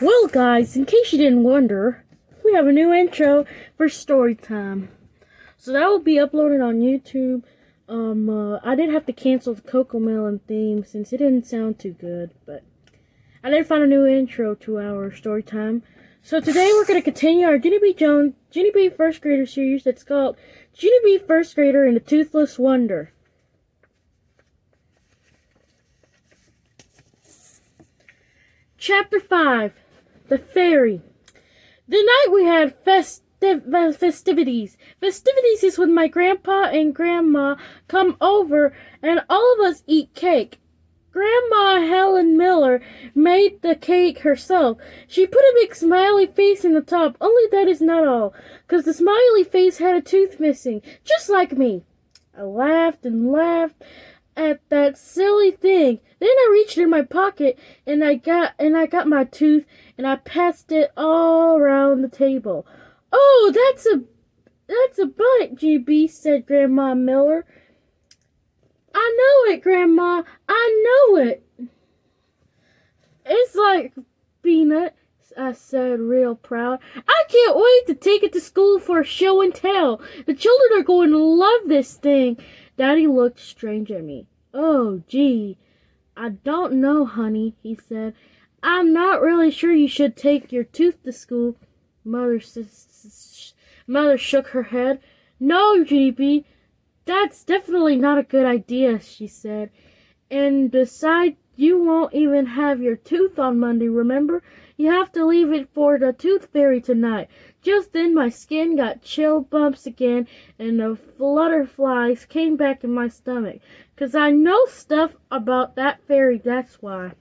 Well, guys, in case you didn't wonder, we have a new intro for story time. So that will be uploaded on YouTube. I did have to cancel the Coco Melon theme since it didn't sound too good, but I did find a new intro to our story time. So today we're going to continue our Junie B first grader series that's called Junie B First Grader and the Toothless Wonder. Chapter 5. The Fairy. The night we had festivities. Festivities is when my grandpa and grandma come over and all of us eat cake. Grandma Helen Miller made the cake herself. She put a big smiley face in the top, only that is not all, 'cause the smiley face had a tooth missing, just like me. I laughed and laughed at that silly thing. Then I reached in my pocket and I got my tooth and I passed it all around the table. "Oh, that's a bite, GB," said Grandma Miller. "I know it, Grandma. I know it." "It's like peanut," I said real proud. "I can't wait to take it to school for a show and tell. The children are going to love this thing." Daddy looked strange at me. "Oh, gee, I don't know, honey," he said. "I'm not really sure you should take your tooth to school." Mother shook her head. "No, Junie B, that's definitely not a good idea," she said. "And besides, you won't even have your tooth on Monday, remember? You have to leave it for the tooth fairy tonight." Just then my skin got chill bumps again and the flutterflies came back in my stomach. 'Cause I know stuff about that fairy, that's why.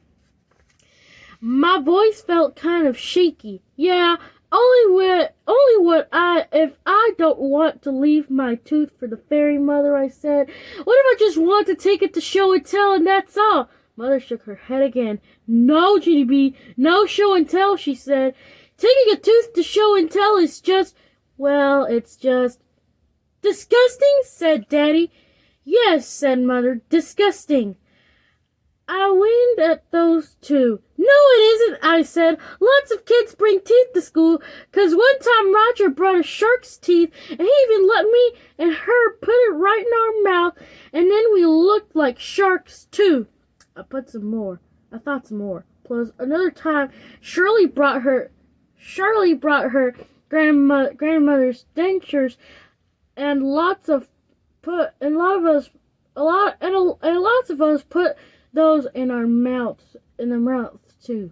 My voice felt kind of shaky. "Yeah, if I don't want to leave my tooth for the fairy, Mother," I said. "What if I just want to take it to show and tell and that's all?" Mother shook her head again. "No, Junie B, no show and tell," she said. "Taking a tooth to show and tell is just, well, it's just..." "Disgusting," said Daddy. "Yes," said Mother, "disgusting." I winked at those two. "No, it isn't," I said. "Lots of kids bring teeth to school, 'cause one time Roger brought a shark's teeth, and he even let me and her put it right in our mouth, and then we looked like sharks, too." I thought some more. Plus, another time, Shirley brought her grandmother's dentures, and lots of us put those in our mouths, too.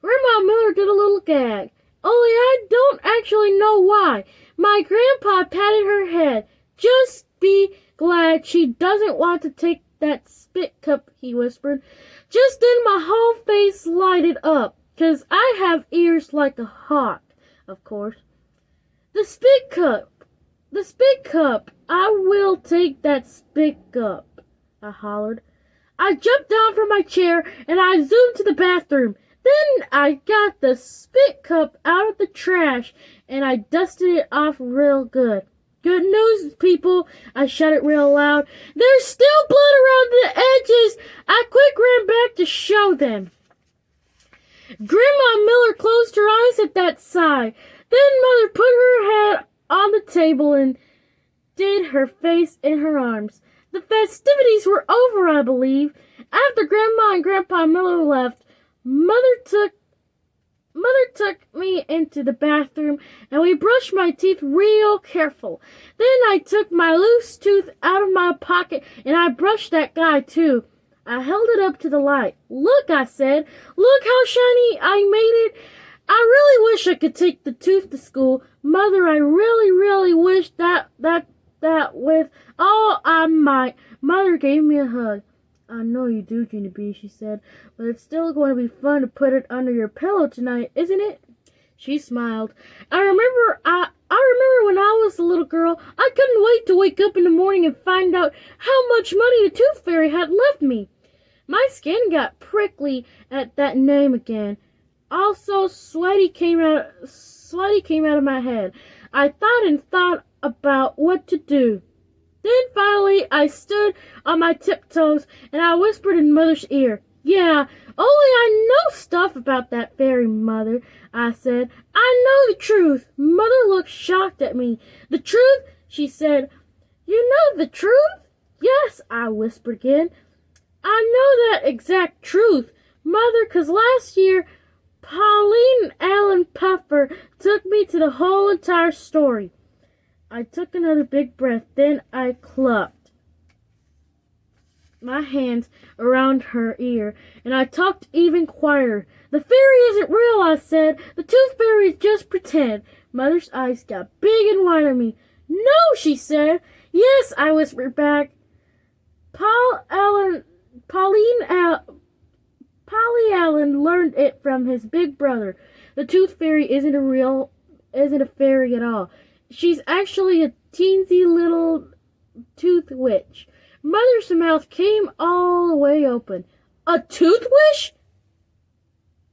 Grandma Miller did a little gag. Only I don't actually know why. My grandpa patted her head. "Just be glad she doesn't want to take that spit cup," he whispered. Just then my whole face lighted up, 'cause I have ears like a hawk, of course. The spit cup! I will take that spit cup," I hollered. I jumped down from my chair and I zoomed to the bathroom. Then I got the spit cup out of the trash and I dusted it off real good. "Good news, people," I shouted real loud. "There's still blood around the edges." I quick ran back to show them. Grandma Miller closed her eyes at that sigh. Then Mother put her head on the table and hid her face in her arms. The festivities were over, I believe. After Grandma and Grandpa Miller left, Mother took me into the bathroom and we brushed my teeth real careful. Then I took my loose tooth out of my pocket and I brushed that guy too. I held it up to the light. "Look," I said. "Look how shiny I made it. I really wish I could take the tooth to school. Mother, I really, really wish that with all I might." Mother gave me a hug. "I know you do, Junie B," she said, "but it's still going to be fun to put it under your pillow tonight, isn't it?" She smiled. I remember when I was a little girl, I couldn't wait to wake up in the morning and find out how much money the Tooth Fairy had left me. My skin got prickly at that name again. Also, sweaty came out of my head. I thought about what to do. Then finally I stood on my tiptoes and I whispered in Mother's ear, "Yeah, Only I know stuff about that fairy, Mother, I said. I know the truth. Mother looked shocked at me. The truth? She said. You know the truth? Yes, I whispered again. I know that exact truth, Mother, 'cause last year Pauline Allen Puffer took me to the whole entire story. I took another big breath, then I clucked my hands around her ear, and I talked even quieter. The fairy isn't real, I said. The tooth fairy is just pretend. Mother's eyes got big and wide on me. No, she said. Yes, I whispered back. Polly Allen learned it from his big brother. The tooth fairy isn't a fairy at all. She's actually a teensy little tooth witch. Mother's mouth came all the way open. A tooth witch?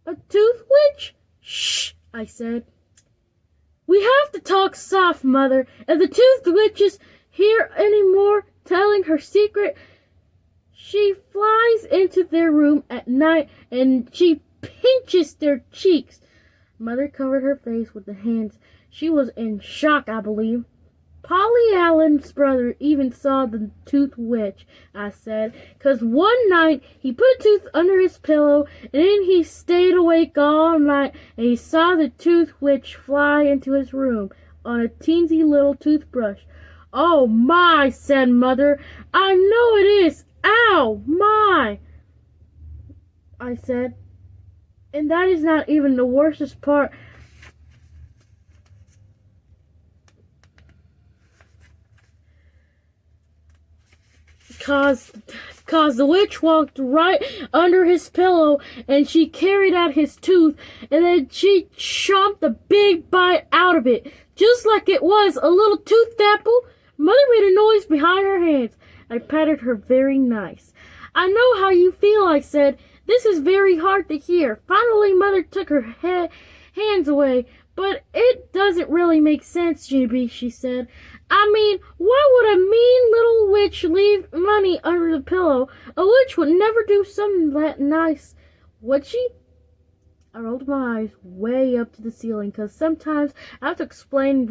A tooth witch? Shh, I said. We have to talk soft, Mother. If the tooth witch is here anymore telling her secret, she flies into their room at night and she pinches their cheeks. Mother covered her face with the hands. She was in shock, I believe. Polly Allen's brother even saw the tooth witch, I said, 'cause one night he put a tooth under his pillow and then he stayed awake all night and he saw the tooth witch fly into his room on a teensy little toothbrush. Oh my, said Mother. I know it is. Ow, my, I said. And that is not even the worstest part. Cause the witch walked right under his pillow and she carried out his tooth and then she chomped a big bite out of it, just like it was a little tooth apple. Mother made a noise behind her hands. I patted her very nice. I know how you feel, I said. This is very hard to hear. Finally, Mother took her hands away. But it doesn't really make sense, Junie B, she said. I mean, why would a mean little witch leave money under the pillow? A witch would never do something that nice, would she? I rolled my eyes way up to the ceiling, because sometimes I have to explain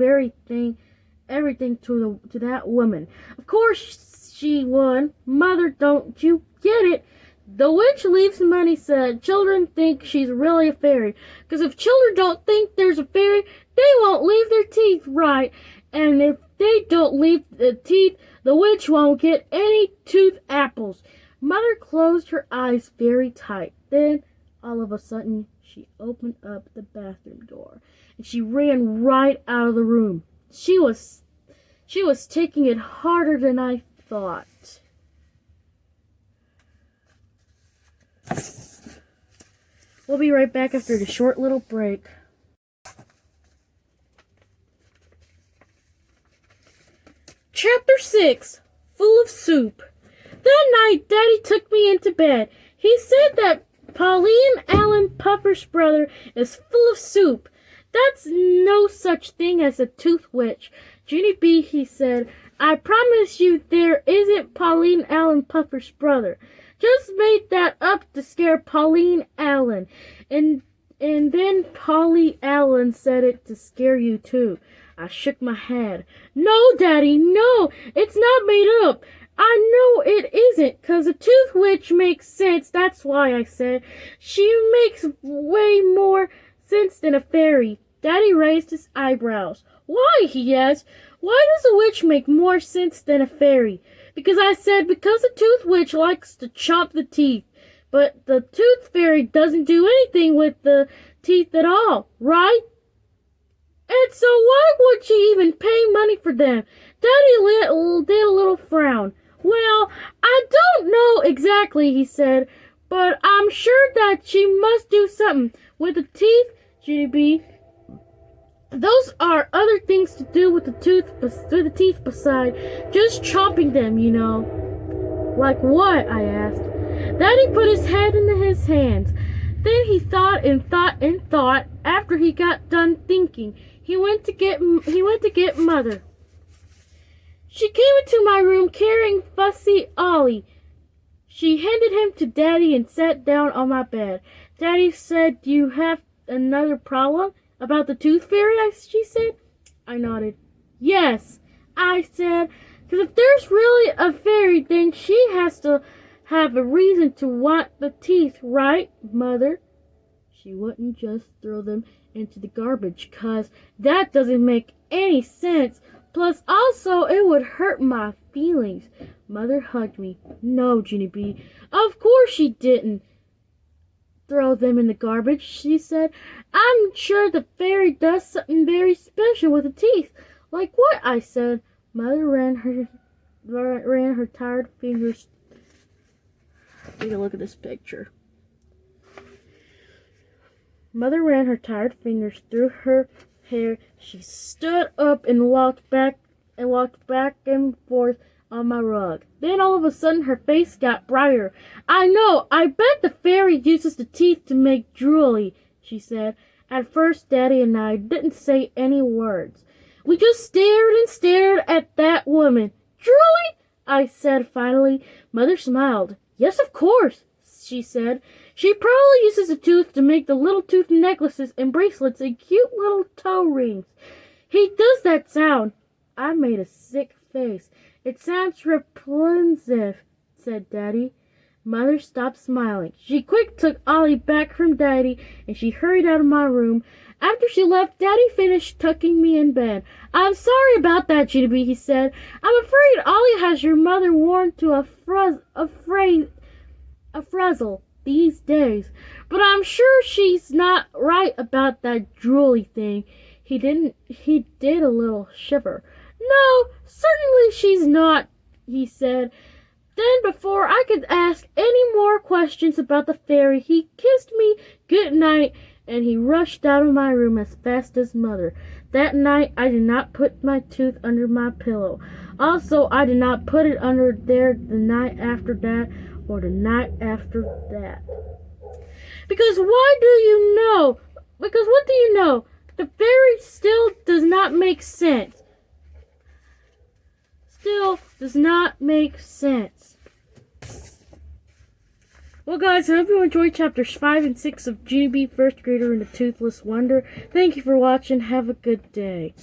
everything to that woman. Of course she would. Mother, don't you get it? The witch leaves money so children think she's really a fairy. Because if children don't think there's a fairy, they won't leave their teeth right. And if they don't leave the teeth, the witch won't get any tooth apples. Mother closed her eyes very tight. Then, all of a sudden, she opened up the bathroom door. And she ran right out of the room. She was taking it harder than I thought. We'll be right back after the short little break. Chapter 6, Full of Soup. That night, Daddy took me into bed. He said that Pauline Allen Puffer's brother is full of soup. That's no such thing as a tooth witch. Junie B, he said, I promise you there isn't Pauline Allen Puffer's brother. Just made that up to scare Pauline Allen. And then Polly Allen said it to scare you too. I shook my head. No, Daddy, no, it's not made up. I know it isn't, 'cause a tooth witch makes sense. That's why I said. She makes way more sense than a fairy. Daddy raised his eyebrows. Why, he asked. Why does a witch make more sense than a fairy? Because I said, because the tooth witch likes to chop the teeth. But the tooth fairy doesn't do anything with the teeth at all, right? And so why would she even pay money for them? Daddy did a little frown. Well, I don't know exactly, he said, but I'm sure that she must do something with the teeth, Junie B. Those are other things to do with the teeth beside just chopping them, you know. Like what? I asked. Daddy put his head into his hands. Then he thought and thought and thought. After he got done thinking, he went to get Mother. She came into my room carrying Fussy Ollie. She handed him to Daddy and sat down on my bed. Daddy said, "Do you have another problem about the tooth fairy?" She said. I nodded. "Yes," I said, "because if there's really a fairy, then she has to have a reason to want the teeth, right, Mother?" She wouldn't just throw them into the garbage, 'cause that doesn't make any sense. Plus, also, it would hurt my feelings. Mother hugged me. "No, Junie B, of course she didn't throw them in the garbage," she said. "I'm sure the fairy does something very special with the teeth." "Like what?" I said. Mother ran her tired fingers. Take a look at this picture. Mother ran her tired fingers through her hair. She stood up and walked back and forth on my rug. Then all of a sudden her face got brighter. "I know, I bet the fairy uses the teeth to make jewelry," she said. At first Daddy and I didn't say any words. We just stared and stared at that woman. "Jewelry?" I said finally. Mother smiled. "Yes, of course," she said. "She probably uses a tooth to make the little tooth necklaces and bracelets and cute little toe rings." "He does that sound." I made a sick face. "It sounds repulsive," said Daddy. Mother stopped smiling. She quick took Ollie back from Daddy and she hurried out of my room. After she left, Daddy finished tucking me in bed. "I'm sorry about that, Junie B," he said. "I'm afraid Ollie has your mother worn to a frazzle these days. But I'm sure she's not right about that jewelry thing." He did a little shiver. "No, certainly she's not," he said. Then, before I could ask any more questions about the fairy, he kissed me good night and he rushed out of my room as fast as Mother. That night, I did not put my tooth under my pillow. Also, I did not put it under there the night after that or the night after that. Because what do you know? The fairy still does not make sense. Still does not make sense. Well, guys, I hope you enjoyed chapters 5 and 6 of Junie B, First Grader and the Toothless Wonder. Thank you for watching. Have a good day.